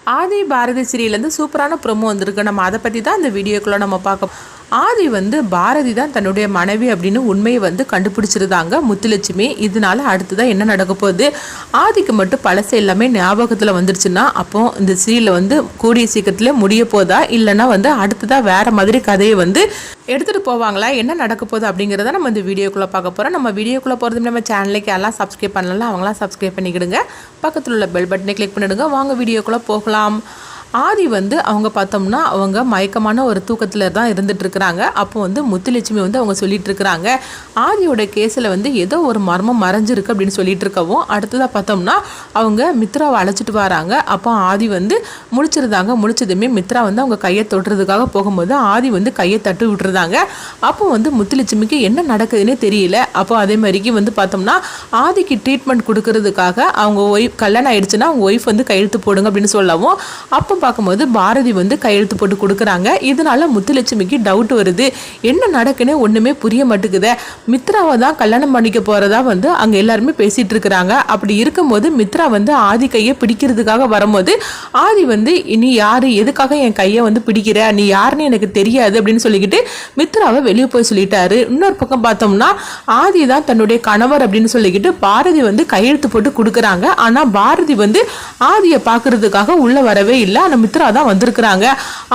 ஆதி பாரதி சீரியல்லேருந்து சூப்பரான ப்ரோமோ வந்திருக்கு. நம்ம அதை பற்றி தான் இந்த வீடியோக்குள்ளே நம்ம பார்க்க. ஆதி பாரதி தான் தன்னுடைய மனைவி அப்படின்னு உண்மையை கண்டுபிடிச்சிருந்தாங்க முத்துலட்சுமி. இதனால அடுத்ததான் என்ன நடக்க போகுது, ஆதிக்கு மட்டும் பழசை எல்லாமே ஞாபகத்தில் வந்துருச்சுன்னா அப்போ இந்த சீரியல் கூடிய சீக்கிரத்தில் முடிய போதா, இல்லைன்னா அடுத்ததாக வேறு மாதிரி கதையை எடுத்துகிட்டு போவாங்களா, என்ன நடக்க போகுது அப்படிங்கிறத நம்ம இந்த வீடியோக்குள்ளே பார்க்க போகிறோம். நம்ம வீடியோக்குள்ளே போகிறது நம்ம சேனலுக்கு எல்லாம் சப்ஸ்கிரைப் பண்ணலாம், அவங்களாம் சப்ஸ்கிரைப் பண்ணிக்கிடுங்க. பக்கத்தில் உள்ள பெல் பட்டனை கிளிக் பண்ணிவிடுங்க. வாங்க வீடியோக்குள்ளே போகலாம். ஆதி அவங்க பார்த்தோம்னா அவங்க மயக்கமான ஒரு தூக்கத்தில் தான் இருந்துகிட்ருக்குறாங்க. அப்போ முத்துலட்சுமி அவங்க சொல்லிட்டு இருக்கிறாங்க, ஆதியோட கேஸில் ஏதோ ஒரு மர்மம் மறைஞ்சிருக்கு அப்படின்னு சொல்லிட்டு இருக்கவும், அடுத்ததாக பார்த்தோம்னா அவங்க மித்ராவை அழைச்சிட்டு வராங்க. அப்போ ஆதி முழிச்சிருந்தாங்க. முழிச்சதுமே மித்ரா அவங்க கையை தொட்டுறதுக்காக போகும்போது ஆதி கையை தட்டு விட்டுருந்தாங்க. அப்போ முத்துலட்சுமிக்கு என்ன நடக்குதுன்னே தெரியல. அப்போ அதே மாதிரிக்கு பார்த்தோம்னா ஆதிக்கு ட்ரீட்மெண்ட் கொடுக்கறதுக்காக அவங்க ஒய்ஃப் கல்யாணம் ஆயிடுச்சுன்னா அவங்க ஒய்ஃப் கையெழுத்து போடுங்க அப்படின்னு சொல்லவும், அப்போ பார்க்கும்போது பாரதி கையெழுத்து போட்டு கொடுக்குறாங்க. இதனால முத்துலட்சுமிக்கு டவுட் வருது, என்ன நடக்குன்னு ஒண்ணுமே புரிய மாட்டேங்குது. மித்ராவை தான் கல்யாணம் பண்ணிக்க போறதா அங்க எல்லாருமே பேசிட்டு இருக்கிறாங்க. அப்படி இருக்கும்போது மித்ரா ஆதி கையை பிடிக்கிறதுக்காக வரும்போது ஆதி நீ யாரு, எதுக்காக என் கையை பிடிக்கிற, நீ யாருன்னு எனக்கு தெரியாது அப்படின்னு சொல்லிக்கிட்டு மித்ராவை வெளியே போய் சொல்லிட்டாரு. இன்னொரு பக்கம் பார்த்தோம்னா ஆதி தான் தன்னுடைய கணவர் அப்படின்னு சொல்லிக்கிட்டு பாரதி கையெழுத்து போட்டு கொடுக்குறாங்க. ஆனா பாரதி ஆதியை பார்க்கறதுக்காக உள்ள வரவே இல்லை. மித்ரா தான் வந்திருக்கிறாங்க.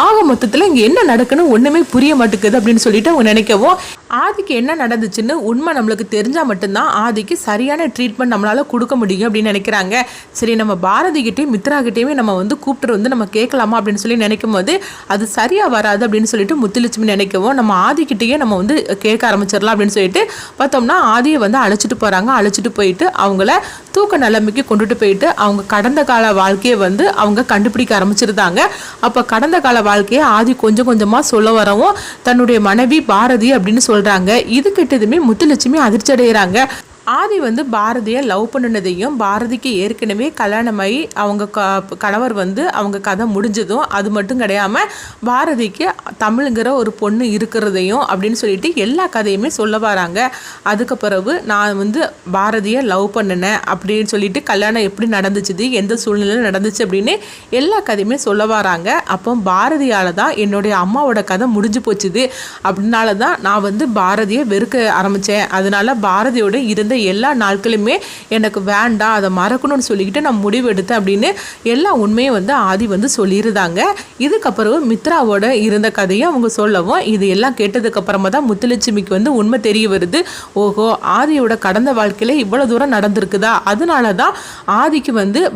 ஆக மொத்தத்தில் இங்க என்ன நடக்குன்னு ஒண்ணுமே புரிய மாட்டேங்குது அப்படின்னு சொல்லிட்டு அவங்க நினைக்கவும், ஆதிக்கு என்ன நடந்துச்சுன்னு உண்மை நம்மளுக்கு தெரிஞ்சா மட்டும்தான் ஆதிக்கு சரியான ட்ரீட்மெண்ட் நம்மளால கொடுக்க முடியும் அப்படின்னு நினைக்கிறாங்க. சரி, நம்ம பாரதி கிட்டேயும் மித்ரா கிட்டேயுமே நம்ம கூப்பிட்டு நம்ம கேட்கலாமா அப்படின்னு சொல்லி நினைக்கும் போது அது சரியா வராது அப்படின்னு சொல்லிட்டு முத்துலட்சுமி நினைக்கவும், நம்ம ஆதி கிட்டேயே நம்ம கேட்க ஆரம்பிச்சிடலாம் அப்படின்னு சொல்லிட்டு பார்த்தோம்னா ஆதியை அழைச்சிட்டு போறாங்க. அழைச்சிட்டு போயிட்டு அவங்கள தூக்க நிலைமைக்கு கொண்டுட்டு போயிட்டு அவங்க கடந்த கால வாழ்க்கையை அவங்க கண்டுபிடிக்க ஆரம்பிச்சிருந்தாங்க. அப்ப கடந்த கால வாழ்க்கையை ஆதி கொஞ்சம் கொஞ்சமா சொல்ல வரவும் தன்னுடைய மனைவி பாரதி அப்படின்னு சொல்றாங்க. இது கிட்டதுமே முத்துலட்சுமி அதிர்ச்சி அடைகிறாங்க. ஆதி பாரதியை லவ் பண்ணினதையும் பாரதிக்கு ஏற்கனவே கல்யாணமாகி அவங்க கணவர் அவங்க கதை முடிஞ்சதும் அது மட்டும் கிடையாமல் பாரதிக்கு தமிழுங்கிற ஒரு பொண்ணு இருக்கிறதையும் அப்படின்னு சொல்லிட்டு எல்லா கதையுமே சொல்ல வராங்க. அதுக்கு பிறகு நான் பாரதியை லவ் பண்ணினேன் அப்படின்னு சொல்லிட்டு கல்யாணம் எப்படி நடந்துச்சுது, எந்த சூழ்நிலையில் நடந்துச்சு அப்படின்னு எல்லா கதையுமே சொல்ல வராங்க. அப்போ பாரதியால் தான் என்னுடைய அம்மாவோட கதை முடிஞ்சு போச்சுது, அப்படின்னால தான் நான் பாரதியை வெறுக்க ஆரம்பித்தேன். அதனால பாரதியோட இருந்த எல்லா நாட்களுமே எனக்கு வேண்டாம், அதை மறக்கணும்னு சொல்லிக்கிட்டு நான் முடிவு எடுத்தேன் அப்படின்னு எல்லா உண்மையும் ஆதி சொல்லியிருந்தாங்க. இதுக்கப்புறம் மித்ராவோட இருந்த கதையை அவங்க சொல்லவும் இது எல்லாம் கேட்டதுக்கு அப்புறமா தான் முத்துலட்சுமிக்கு உண்மை தெரிய வருது. ஓஹோ, ஆதியோட கடந்த வாழ்க்கையில இவ்வளவு தூரம் நடந்திருக்குதா, அதனால தான் ஆதிக்கு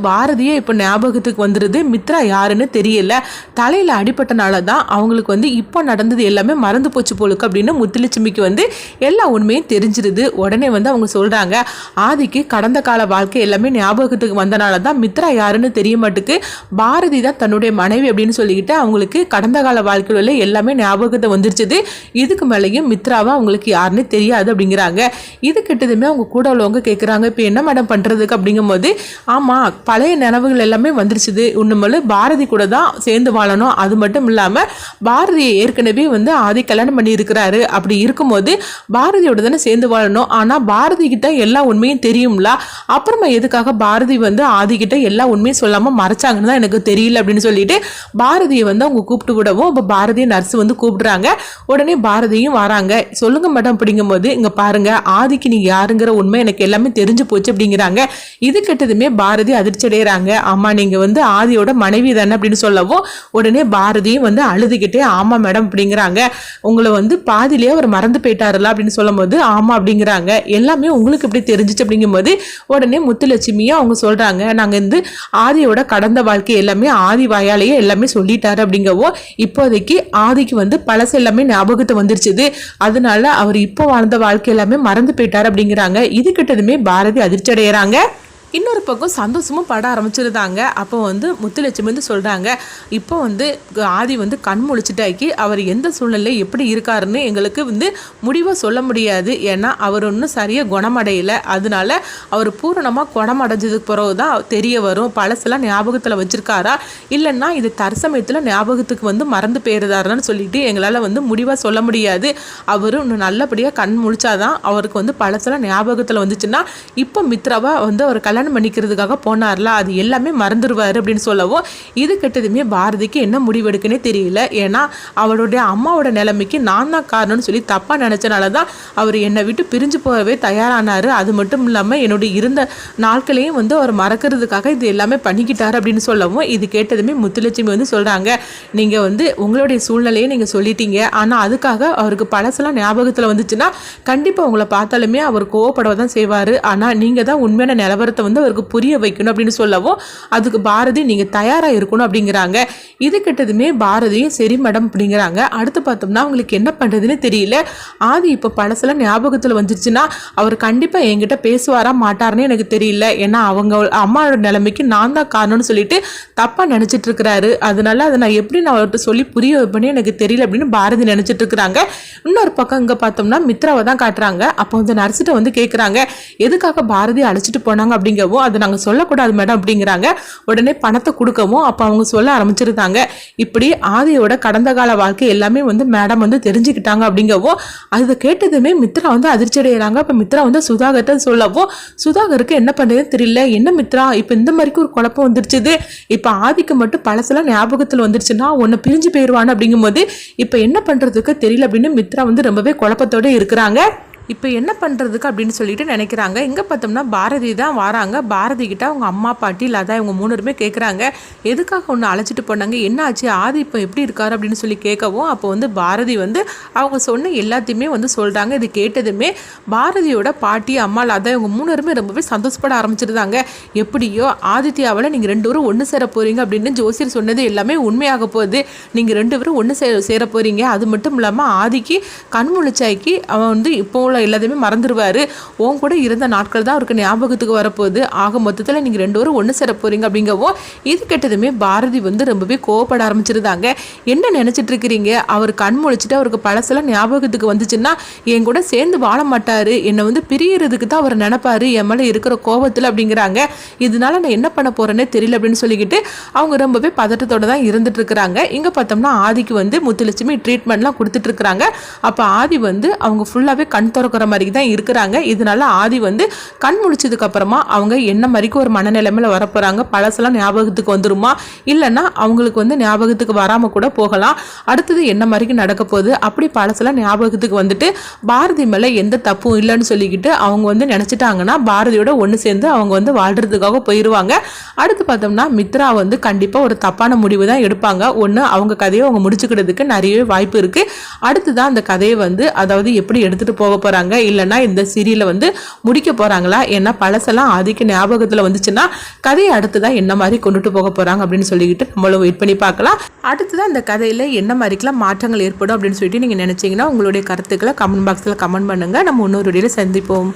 பாரதியே இப்போ ஞாபகத்துக்கு வந்துருது, மித்ரா யாருன்னு தெரியல, தலையில அடிபட்டனால தான் அவங்களுக்கு இப்போ நடந்தது எல்லாமே மறந்து போச்சு போலுக்கு அப்படின்னு முத்துலட்சுமிக்கு எல்லா உண்மையும் தெரிஞ்சிருது. உடனே அவங்க சொல்றாங்க, ஆதிக்கு கடந்த கால வாழ்க்கை எல்லாமே ஞாபகத்துக்கு வந்தனால தான் மித்ரா யாருன்னு தெரிய மாட்டுக்கு, பாரதி தான் தன்னுடைய மனைவி அப்படின்னு சொல்லிக்கிட்டு அவங்களுக்கு கடந்த கால வாழ்க்கையில எல்லாமே ஞாபகத்தை வந்துருச்சுது. இதுக்கு மேலேயும் மித்ராவா அவங்களுக்கு யாருன்னு தெரியாது அப்படிங்கிறாங்க. இது கிட்டதுமே அவங்க கூட உள்ளவங்க கேட்குறாங்க, இப்போ என்ன மேடம் பண்றதுக்கு அப்படிங்கும் போது, ஆமா பழைய நினைவுகள் எல்லாமே வந்துருச்சுது, ஒண்ணுமல்ல பாரதி கூட தான் சேர்ந்து வாழணும், அது மட்டும் இல்லாம பாரதியை ஏற்கனவே ஆதி கல்யாணம் பண்ணி இருக்கிறாரு, அப்படி இருக்கும்போது பாரதியோட தானே சேர்ந்து வாழணும், ஆனா பாரதி கிட்ட எல்லா உண்மையும் தெரியும்ல, அப்புறமா எதுக்காக பாரதி ஆதி கிட்ட எல்லா உண்மையும் சொல்லாம மறைச்சாங்கன்னு தான் எனக்கு தெரியல அப்படின்னு சொல்லிட்டு பாரதியை அவங்க கூப்பிட்டு விடவும், அப்ப பாரதிய நர்ஸ் கூப்பிடுறாங்க. உடனே பாரதியும் வராங்க. சொல்லுங்க மேடம் அப்படிங்கும் போது, இங்க பாருங்க ஆதிக்கு நீங்க யாருங்கிற உண்மை எனக்கு எல்லாமே தெரிஞ்சு போச்சு அப்படிங்கிறாங்க. இது கெட்டதுமே பாரதி அதிர்ச்சி அடைகிறாங்க. ஆமா நீங்க ஆதியோட மனைவி தானே அப்படின்னு சொல்லவும், உடனே பாரதியும் அழுதுகிட்டே ஆமா மேடம் அப்படிங்கிறாங்க. உங்களை பாதிலேயே அவர் மறந்து போயிட்டாருல அப்படின்னு சொல்லும் போது, ஆமா அப்படிங்கிறாங்க. எல்லாமே உங்களுக்கு எப்படி தெரிஞ்சிச்சு அப்படிங்கும்போது உடனே முத்துலட்சுமியா அவங்க சொல்றாங்க, நாங்க ஆதியோட கடந்த வாழ்க்கை எல்லாமே ஆதி வாயாலேயே எல்லாமே சொல்லிட்டாரு அப்படிங்கவோ, இப்போதைக்கு ஆதிக்கு பழசு எல்லாமே ஞாபகத்தை வந்துருச்சுது, அதனால அவர் இப்போ வாழ்ந்த வாழ்க்கை எல்லாமே மறந்து போயிட்டாரு அப்படிங்கிறாங்க. இது கிட்டதுமே பாரதி அதிர்ச்சி அடைகிறாங்க. இன்னொரு பக்கம் சந்தோஷமும் பட ஆரம்பிச்சிருந்தாங்க. அப்போ முத்துலட்சுமி சொல்கிறாங்க, இப்போ ஆதி கண் முழிச்சிட்டாக்கி அவர் எந்த சூழ்நிலை எப்படி இருக்காருன்னு எங்களுக்கு முடிவாக சொல்ல முடியாது, ஏன்னா அவர் ஒன்றும் சரியாக குணமடையலை, அதனால அவர் பூரணமாக குணமடைஞ்சதுக்கு பிறகு தான் தெரிய வரும் பழசெல்லாம் ஞாபகத்தில் வச்சுருக்காரா இல்லைன்னா இது தற்சமயத்தில் ஞாபகத்துக்கு மறந்து போயிருந்தாருன்னு சொல்லிட்டு எங்களால் முடிவாக சொல்ல முடியாது, அவர் இன்னும் நல்லபடியாக கண் முழிச்சாதான் அவருக்கு பழசெல்லாம் ஞாபகத்தில் வந்துச்சுன்னா இப்போ மித்ராவா அவர் கல்யாணம் கல்யாணம் பண்ணிக்கிறதுக்காக போனார்ல அது எல்லாமே மறந்துடுவார் அப்படின்னு சொல்லவும் இது கெட்டதுமே பாரதிக்கு என்ன முடிவெடுக்குன்னே தெரியல. ஏன்னா அவளுடைய அம்மாவோட நிலைமைக்கு நான் தான் காரணம்னு சொல்லி தப்பாக நினச்சனால தான் அவர் என்னை விட்டு பிரிஞ்சு போகவே தயாரானார். அது மட்டும் இல்லாமல் என்னுடைய இருந்த நாட்களையும் வந்து அவர் மறக்கிறதுக்காக இது எல்லாமே பண்ணிக்கிட்டார் அப்படின்னு சொல்லவும் இது கேட்டதுமே முத்துலட்சுமி வந்து சொல்கிறாங்க, நீங்கள் வந்து உங்களுடைய சூழ்நிலையை நீங்கள் சொல்லிட்டீங்க, ஆனால் அதுக்காக அவருக்கு பழசெல்லாம் ஞாபகத்தில் வந்துச்சுன்னா கண்டிப்பாக உங்களை பார்த்தாலுமே அவர் கோவப்படவை தான் செய்வார். ஆனால் நீங்கள் தான் உண்மையான நிலவரத்தை வந்து அவருக்கு புரிய வைக்கணும் அப்படின்னு சொல்லவும் அதுக்கு பாரதி நீங்கள் தயாராக இருக்கணும் அப்படிங்கிறாங்க. இது கிட்டதுமே பாரதியும் சரி மேடம் அப்படிங்கிறாங்க. அடுத்து பார்த்தோம்னா அவங்களுக்கு என்ன பண்ணுறதுன்னு தெரியல. ஆதி இப்போ பழசெல்லாம் ஞாபகத்தில் வந்துருச்சுன்னா அவர் கண்டிப்பாக என்கிட்ட பேசுவாரா மாட்டார்னு எனக்கு தெரியல. ஏன்னா அவங்க அம்மாவோட நிலைமைக்கு நான் தான் காரணம்னு சொல்லிட்டு தப்பாக நினச்சிட்டு இருக்கிறாரு. அதனால அதை நான் எப்படி நான் அவர்கிட்ட சொல்லி புரிய வைப்பேன்னு எனக்கு தெரியல அப்படின்னு பாரதி நினச்சிட்டு இருக்கிறாங்க. இன்னொரு பக்கம் இங்கே பார்த்தோம்னா மித்ராவை தான் காட்டுறாங்க. அப்போ வந்து நர்ஸிட்ட வந்து கேட்குறாங்க, எதுக்காக பாரதி அழைச்சிட்டு போனாங்க அப்படிங்கவும் அதை நாங்கள் சொல்லக்கூடாது மேடம் அப்படிங்கிறாங்க. உடனே பணத்தை கொடுக்கவும் அப்போ அவங்க சொல்ல ஆரம்பிச்சிருந்தாங்க, இப்படி ஆதியோட கடந்த கால வாழ்க்கை எல்லாமே வந்து மேடம் வந்து தெரிஞ்சுக்கிட்டாங்க அப்படிங்கவும் அதை கேட்டதுமே மித்ரா வந்து அதிர்ச்சி அடைகிறாங்க. அப்போ மித்ரா வந்து சுதாகர்கிட்ட சொல்லவும் சுதாகருக்கு என்ன பண்ணுறதுன்னு தெரியல. என்ன மித்ரா இப்போ இந்த மாதிரிக்கு ஒரு குழப்பம் வந்துருச்சுது, இப்போ ஆதிக்கு மட்டும் பழசெல்லாம் ஞாபகத்தில் வந்துருச்சுன்னா உன்னை பிரிஞ்சு போயிடுவான்னு அப்படிங்கும்போது இப்போ என்ன பண்ணுறதுக்கு தெரியல அப்படின்னு மித்ரா வந்து ரொம்பவே குழப்பத்தோடு இருக்கிறாங்க. இப்போ என்ன பண்ணுறதுக்கு அப்படின்னு சொல்லிட்டு நினைக்கிறாங்க. இங்கே பார்த்தோம்னா பாரதி தான் வராங்க. பாரதி கிட்ட அவங்க அம்மா பாட்டி லதா இவங்க 3 பேருமே கேட்குறாங்க, எதுக்காக ஒன்று அழைச்சிட்டு போனாங்க, என்ன ஆச்சு, ஆதி இப்போ எப்படி இருக்காரு அப்படின்னு சொல்லி கேட்கவும் அப்போ வந்து பாரதி வந்து அவங்க சொன்ன எல்லாத்தையுமே வந்து சொல்கிறாங்க. இது கேட்டதுமே பாரதியோட பாட்டி அம்மா லதா இவங்க 3 பேருமே ரொம்பவே சந்தோஷப்பட ஆரம்பிச்சிருந்தாங்க. எப்படியோ ஆதித்யாவில் நீங்கள் 2 பேரும் ஒன்று சேர போகிறீங்க அப்படின்னு ஜோசியர் சொன்னது எல்லாமே உண்மையாக போகுது. நீங்கள் 2 பேரும் ஒன்று சேர போகிறீங்க. அது மட்டும் இல்லாமல் ஆதிக்கு கண்முழிச்சாய்க்கு அவன் வந்து இப்போ எல்லாத்தையுமே மறந்துடுவார். உன் கூட இருந்த நாட்கள் தான் அவருக்கு ஞாபகத்துக்கு வரப்போகுது. ஆக மொத்தத்தில் நீங்கள் 2 பேரும் ஒன்று சேர போகிறீங்க அப்படிங்கவும் இது கேட்டதுமே பாரதி வந்து ரொம்பவே கோவப்பட ஆரம்பிச்சிருந்தாங்க. என்ன நினச்சிட்டு இருக்கிறீங்க, அவர் கண் முழிச்சிட்டு அவருக்கு பழசெல்லாம் ஞாபகத்துக்கு வந்துச்சுன்னா என் கூட சேர்ந்து வாழ மாட்டார், என்னை வந்து பிரியறதுக்கு தான் அவர் நினைப்பார் என் மேலே இருக்கிற கோபத்தில் அப்படிங்கிறாங்க. இதனால நான் என்ன பண்ண போகிறேன்னே தெரியல அப்படின்னு சொல்லிக்கிட்டு அவங்க ரொம்பவே பதட்டத்தோடு தான் இருந்துட்டு இருக்கிறாங்க. இங்கே பார்த்தோம்னா ஆதிக்கு வந்து முத்துலட்சுமி ட்ரீட்மெண்ட்லாம் கொடுத்துட்டு இருக்கிறாங்க. அப்போ ஆதி வந்து அவங்க ஃபுல்லாகவே கண் திறக்கிற மாதிரி தான் இருக்கிறாங்க. இதனால ஆதி வந்து கண் முழிச்சதுக்கு அப்புறமா அவங்க என்ன மாதிரிக்கு ஒரு மனநிலைமையில வரப்போறாங்க, பழசெல்லாம் ஞாபகத்துக்கு வந்துருமா இல்லைன்னா அவங்களுக்கு வந்து ஞாபகத்துக்கு வராம கூட போகலாம், அடுத்தது என்ன மாதிரிக்கு நடக்க போகுது, அப்படி பழசெல்லாம் ஞாபகத்துக்கு வந்துட்டு பாரதி மேல எந்த தப்பும் இல்லைன்னு சொல்லிக்கிட்டு அவங்க வந்து நினைச்சிட்டாங்கன்னா பாரதியோட ஒன்று சேர்ந்து அவங்க வந்து வாழ்றதுக்காக போயிடுவாங்க. அடுத்து பார்த்தோம்னா மித்ரா வந்து கண்டிப்பா ஒரு தப்பான முடிவு தான் எடுப்பாங்க. ஒன்று அவங்க கதையை அவங்க முடிச்சுக்கிறதுக்கு நிறைய வாய்ப்பு இருக்கு. அடுத்துதான் அந்த கதையை வந்து அதாவது எப்படி எடுத்துட்டு போக போறாங்க இல்லைன்னா இந்த சீரியலை வந்து முடிக்க போறாங்களா, ஏன்னா பழசெல்லாம் அதிக ஞாபகத்தில் வந்துச்சுன்னா கதையை அடுத்துதான் என்ன மாதிரி கொண்டுட்டு போக போறாங்க அப்படின்னு சொல்லிக்கிட்டு நம்மளும் வெயிட் பண்ணி பார்க்கலாம். அடுத்துதான் இந்த கதையில என்ன மாதிரிக்கெல்லாம் மாற்றங்கள் ஏற்படும் அப்படின்னு சொல்லிட்டு நீங்க நினைச்சீங்கன்னா உங்களுடைய கருத்துக்களை கமெண்ட் பாக்ஸ்ல கமெண்ட் பண்ணுங்க. நம்ம இன்னொரு வீடியோல சந்திப்போம்.